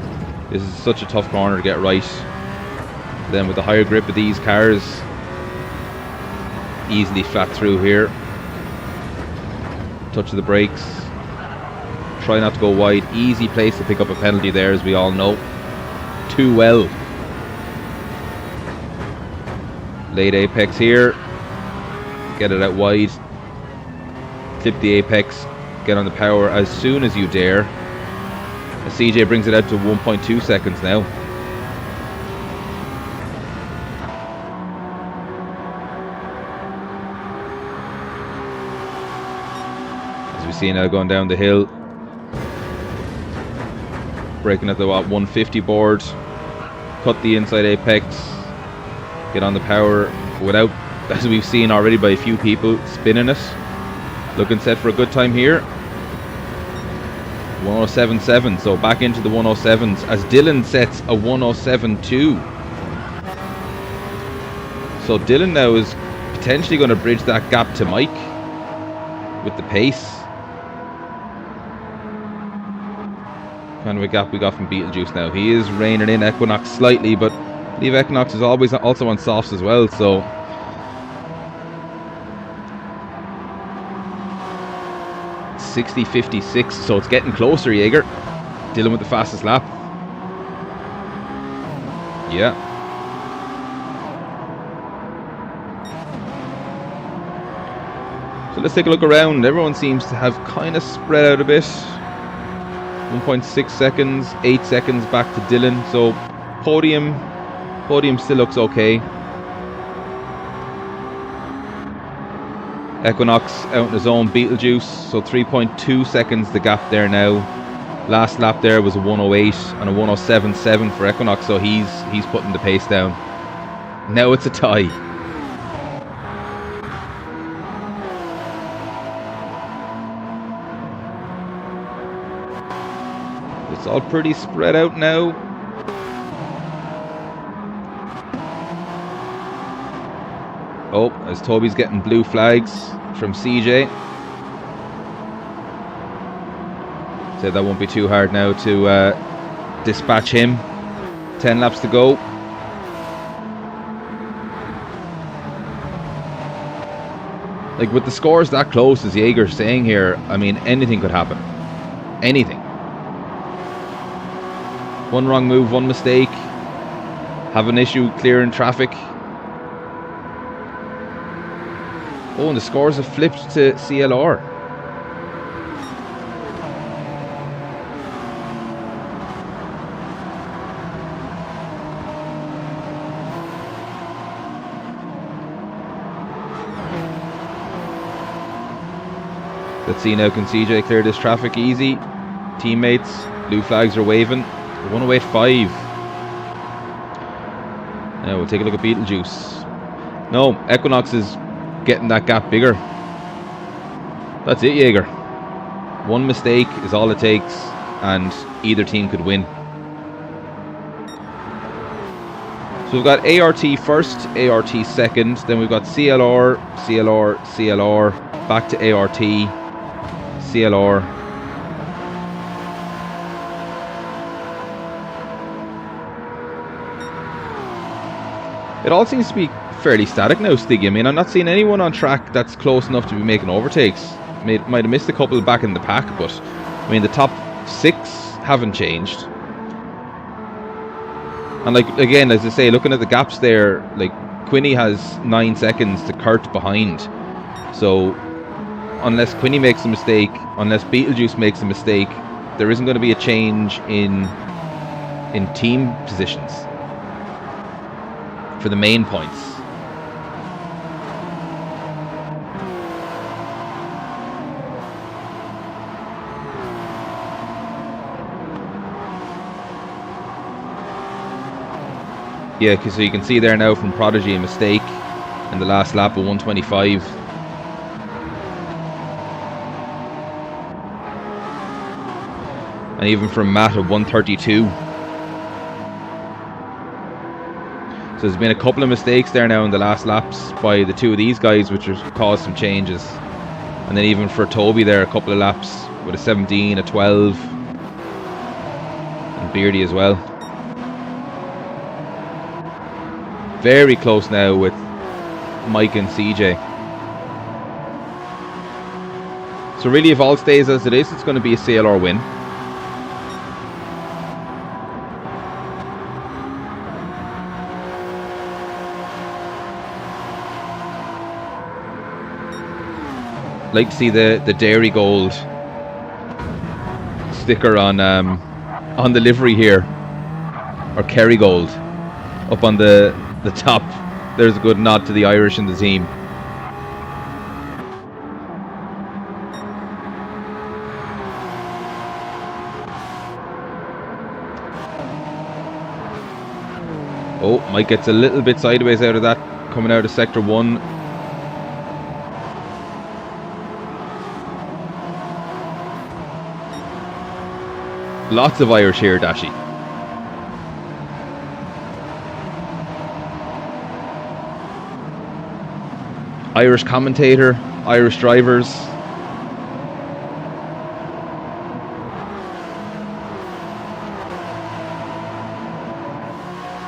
This is such a tough corner to get right. Then with the higher grip of these cars, easily flat through here. Touch of the brakes. Try not to go wide. Easy place to pick up a penalty there, as we all know. Too well. Late apex here. Get it out wide. Clip the apex. Get on the power as soon as you dare. As CJ brings it out to 1.2 seconds now. As we see now going down the hill. Breaking at the 150 board. Cut the inside apex. Get on the power without, as we've seen already by a few people, spinning it. Looking set for a good time here. 107.7, so back into the 107s as Dylan sets a 107.2. So Dylan now is potentially going to bridge that gap to Mike with the pace. Kind of a gap we got from Beetlejuice now. He is reining in Equinox slightly, but I believe Equinox is always also on softs as well, so 60.56, so it's getting closer, Jaeger. Dylan with the fastest lap. Yeah. So let's take a look around. Everyone seems to have kind of spread out a bit. 1.6 seconds, 8 seconds back to Dylan. So podium still looks okay. Equinox out in his own. Beetlejuice, so 3.2 seconds the gap there now. Last lap there was a 108 and a 107.7 for Equinox, so he's putting the pace down. Now it's a tie. It's all pretty spread out now. Oh, as Toby's getting blue flags from CJ. So that won't be too hard now to dispatch him. 10 laps to go. Like with the scores that close, as Jaeger's saying here, I mean, anything could happen. Anything. One wrong move, one mistake. Have an issue clearing traffic. Oh, and the scores have flipped to CLR. Let's see now, can CJ clear this traffic easy? Teammates, blue flags are waving. 108.5. Now we'll take a look at Beetlejuice. No, Equinox is getting that gap bigger. That's it, Jaeger. One mistake is all it takes, and either team could win. So we've got ART first, ART second, then we've got CLR, CLR, CLR, back to ART, CLR. It all seems to be fairly static now, Stiggy. I mean, I'm not seeing anyone on track that's close enough to be making overtakes. Might have missed a couple back in the pack, but I mean, the top 6 haven't changed. And like, again, as I say, looking at the gaps there, like Quinny has 9 seconds to Kurt behind. So unless Quinny makes a mistake, unless Beetlejuice makes a mistake, there isn't going to be a change in team positions for the main points. Yeah, because so you can see there now from Prodigy a mistake in the last lap of 125. And even from Matt of 132. So there's been a couple of mistakes there now in the last laps by the 2 of these guys, which has caused some changes. And then even for Toby there, a couple of laps with a 17, a 12. And Beardy as well. Very close now with Mike and CJ. So really, if all stays as it is, it's going to be a CLR win. Like to see the Dairy Gold sticker on the livery here, or Kerrygold up on the top. There's a good nod to the Irish in the team. Oh, Mike gets a little bit sideways out of that, coming out of sector 1. Lots of Irish here, Dashi. Irish commentator, Irish drivers.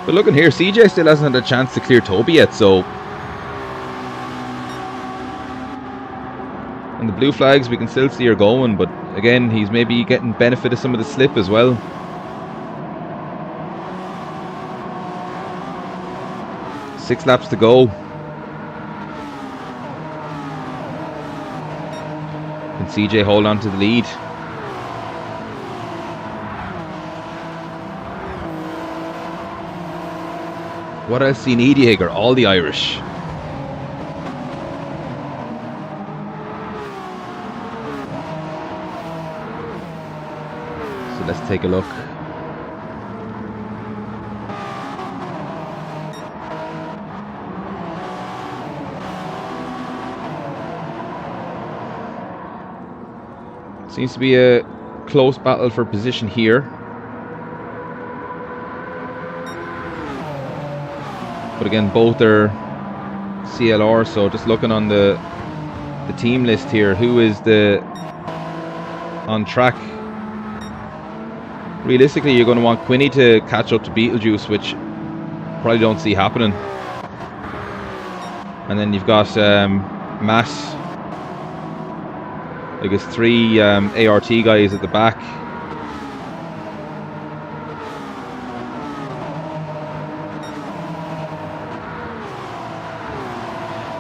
But looking here, CJ still hasn't had a chance to clear Toby yet, so... And the blue flags, we can still see her going, but again, he's maybe getting benefit of some of the slip as well. Six laps to go. Can CJ hold on to the lead? What else do you need, Jaeger? All the Irish. So let's take a look. Seems to be a close battle for position here. But again, both are CLR, so just looking on the team list here, who is the on track? Realistically, you're going to want Quinny to catch up to Beetlejuice, which probably don't see happening. And then you've got Matt. I guess 3 ART guys at the back.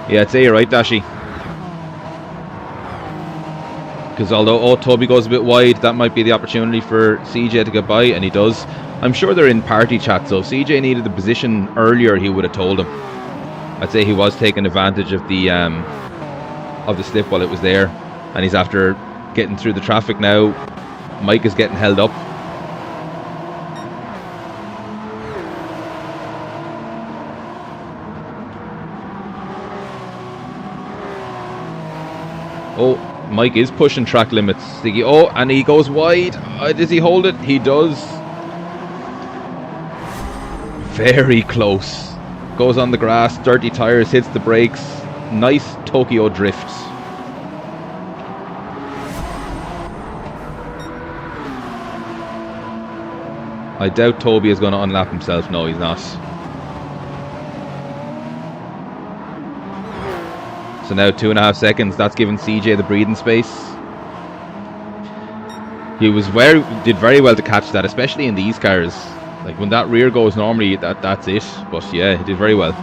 Yeah, I'd say you're right, Dashi. Because although Toby goes a bit wide, that might be the opportunity for CJ to get by, and he does. I'm sure they're in party chat, so if CJ needed the position earlier, he would have told him. I'd say he was taking advantage of the slip while it was there, and he's after getting through the traffic now. Mike is getting held up. Oh, Mike is pushing track limits. Oh, and he goes wide. Does he hold it? He does. Very close. Goes on the grass, dirty tires, hits the brakes. Nice Tokyo drift. I doubt Toby is going to unlap himself. No, he's not. So now 2.5 seconds. That's given CJ the breathing space. He did very well to catch that, especially in these cars. Like when that rear goes, normally that's it. But yeah, he did very well.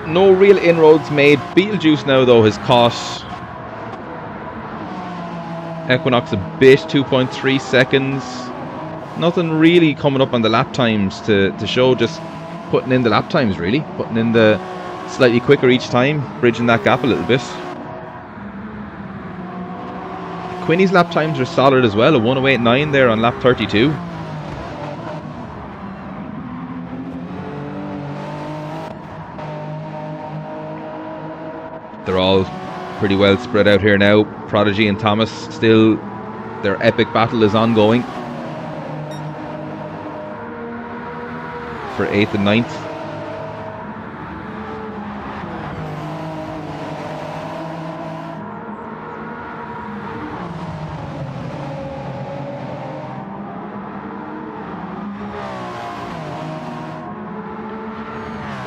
No real inroads made. Beetlejuice now though has caught Equinox a bit, 2.3 seconds. Nothing really coming up on the lap times to show, just putting in the lap times really. Putting in the slightly quicker each time, bridging that gap a little bit. Quinny's lap times are solid as well, a 1:08.9 there on lap 32. They're all pretty well spread out here now. Prodigy and Thomas still, their epic battle is ongoing for 8th and 9th.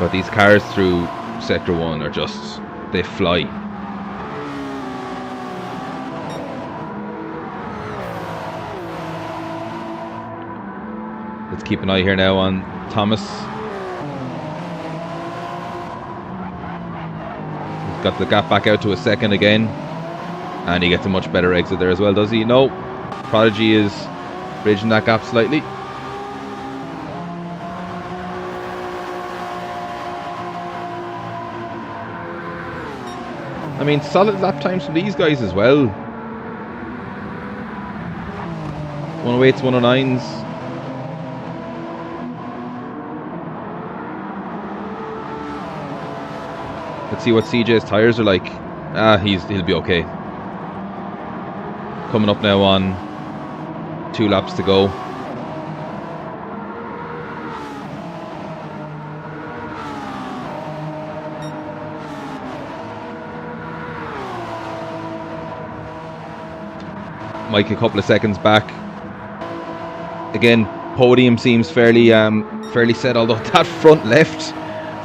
But these cars through Sector 1 are just, they fly. Let's keep an eye here now on Thomas. He's got the gap back out to a second again. And he gets a much better exit there as well, does he? No. Prodigy is bridging that gap slightly. I mean, solid lap times from these guys as well. 108s, 109s. Let's see what CJ's tyres are like. He'll be okay. Coming up now on 2 laps to go. Mike a couple of seconds back. Again, podium seems fairly set, although that front left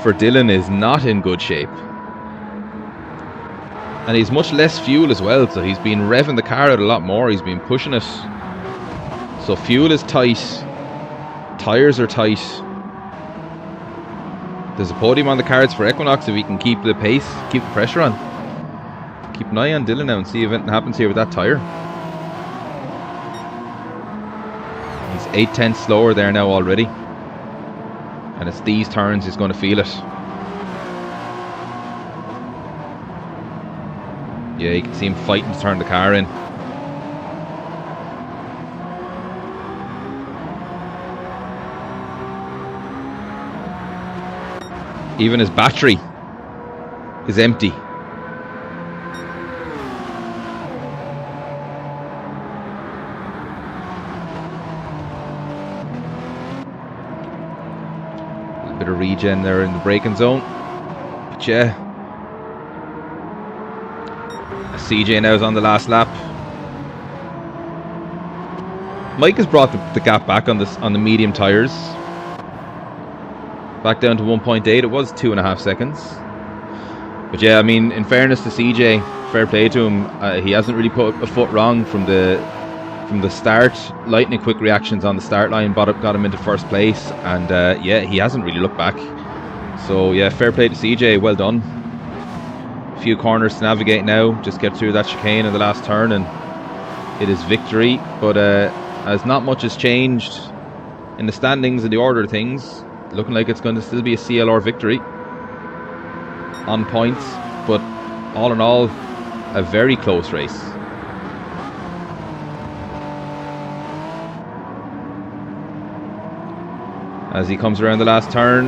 for Dylan is not in good shape. And he's much less fuel as well, so he's been revving the car out a lot more. He's been pushing it. So fuel is tight. Tyres are tight. There's a podium on the cards for Equinox if he can keep the pace, keep the pressure on. Keep an eye on Dylan now and see if anything happens here with that tyre. He's 8/10 slower there now already. And it's these turns he's going to feel it. Yeah, you can see him fighting to turn the car in. Even his battery is empty. A bit of regen there in the braking zone. But yeah, CJ now is on the last lap. Mike has brought the gap back on the medium tyres. Back down to 1.8. It was 2.5 seconds. But yeah, I mean, in fairness to CJ, fair play to him. He hasn't really put a foot wrong from the start. Lightning quick reactions on the start line got him into first place, and yeah, he hasn't really looked back. So yeah, fair play to CJ. Well done. A few corners to navigate now. Just get through that chicane in the last turn, and it is victory. But as not much has changed in the standings and the order of things, looking like it's going to still be a CLR victory on points, but all in all, a very close race. as he comes around the last turn.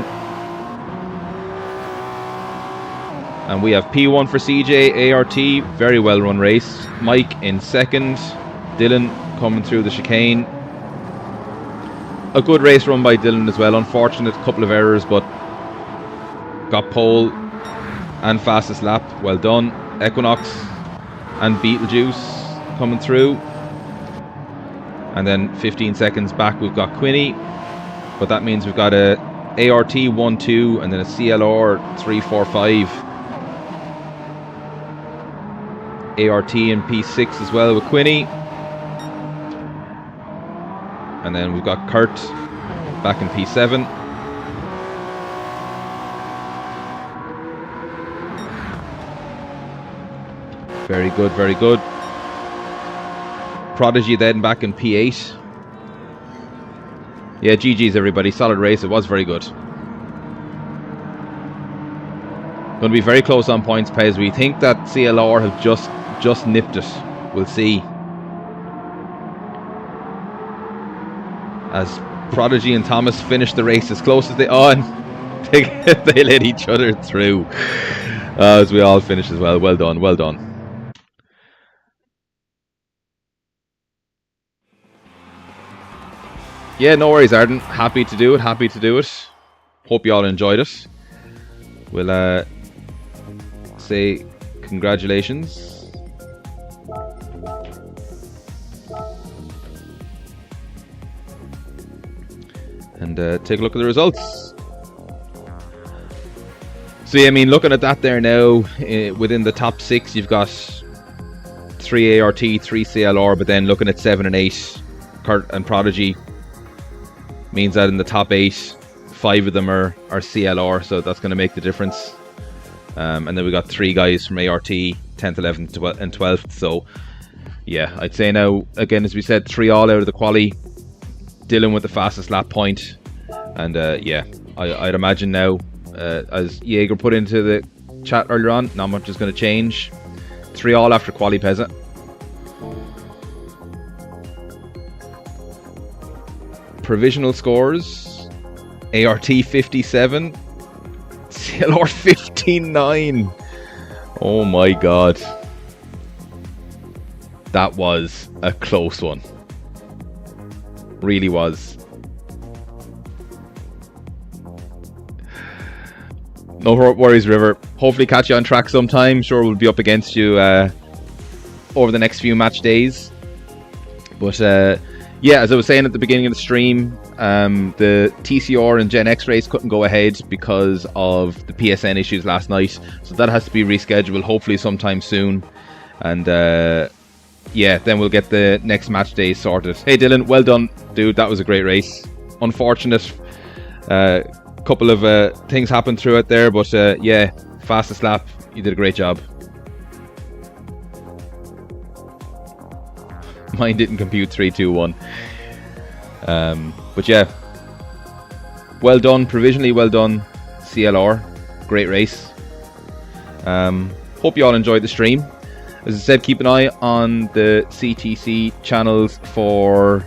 And we have P1 for CJ, ART, very well run race. Mike in second, Dylan coming through the chicane. A good race run by Dylan as well. Unfortunate couple of errors, but got pole and fastest lap. Well done. Equinox and Beetlejuice coming through. And then 15 seconds back we've got Quinny. But that means we've got a ART 1-2 and then a CLR 3-4-5. ART in P6 as well with Quinny. And then we've got Kurt back in P7. Very good, very good. Prodigy then back in P8. Yeah, GG's everybody. Solid race. It was very good. Going to be very close on points, Pez. We think that CLR have just nipped it. We'll see. As Prodigy and Thomas finish the race as close as they they let each other through. As we all finish as well. Well done, well done. Yeah, no worries, Arden. Happy to do it, happy to do it. Hope you all enjoyed it. We'll say congratulations. And take a look at the results. So yeah, I mean, looking at that there now, within the top 6 you've got 3 ART, 3 CLR, but then looking at 7 and 8, Kurt and Prodigy, means that in the top 8, 5 of them are CLR, so that's going to make the difference. And then we got 3 guys from ART, 10th, 11th, and 12th. So yeah, I'd say now, again, as we said, 3 all out of the quali. Dylan with the fastest lap point. And yeah, I'd imagine now, as Jaeger put into the chat earlier on, not much is going to change. 3 all after quali, Pezza. Provisional scores: ART 57, CLR 59. Oh my god, that was a close one. Really was. No worries, River. Hopefully catch you on track sometime. Sure, we'll be up against you over the next few match days. But yeah, as I was saying at the beginning of the stream, the TCR and Gen X race couldn't go ahead because of the PSN issues last night. So that has to be rescheduled, hopefully sometime soon. And yeah, then we'll get the next match day sorted. Hey Dylan, well done, dude. That was a great race. Unfortunate couple of things happened through it there, but yeah, fastest lap. You did a great job. Mine didn't compute 3, 2, 1. But yeah, well done, provisionally well done, CLR. Great race. Hope you all enjoyed the stream. As I said, keep an eye on the CTC channels for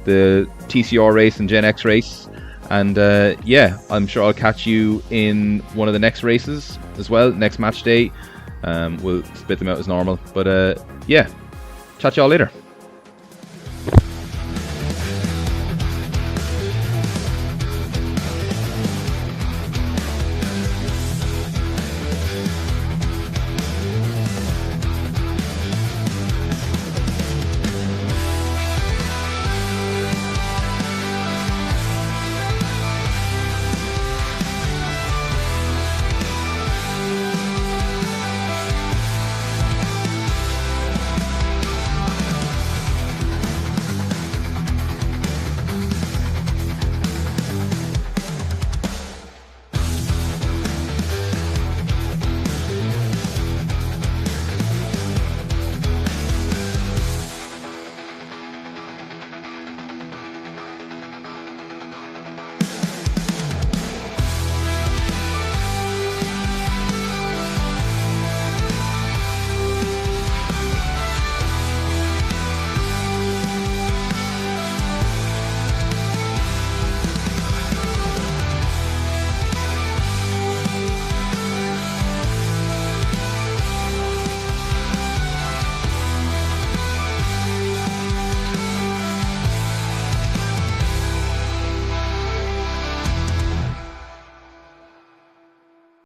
the TCR race and Gen X race. And yeah, I'm sure I'll catch you in one of the next races as well, next match day. We'll spit them out as normal. But yeah, chat to y'all later.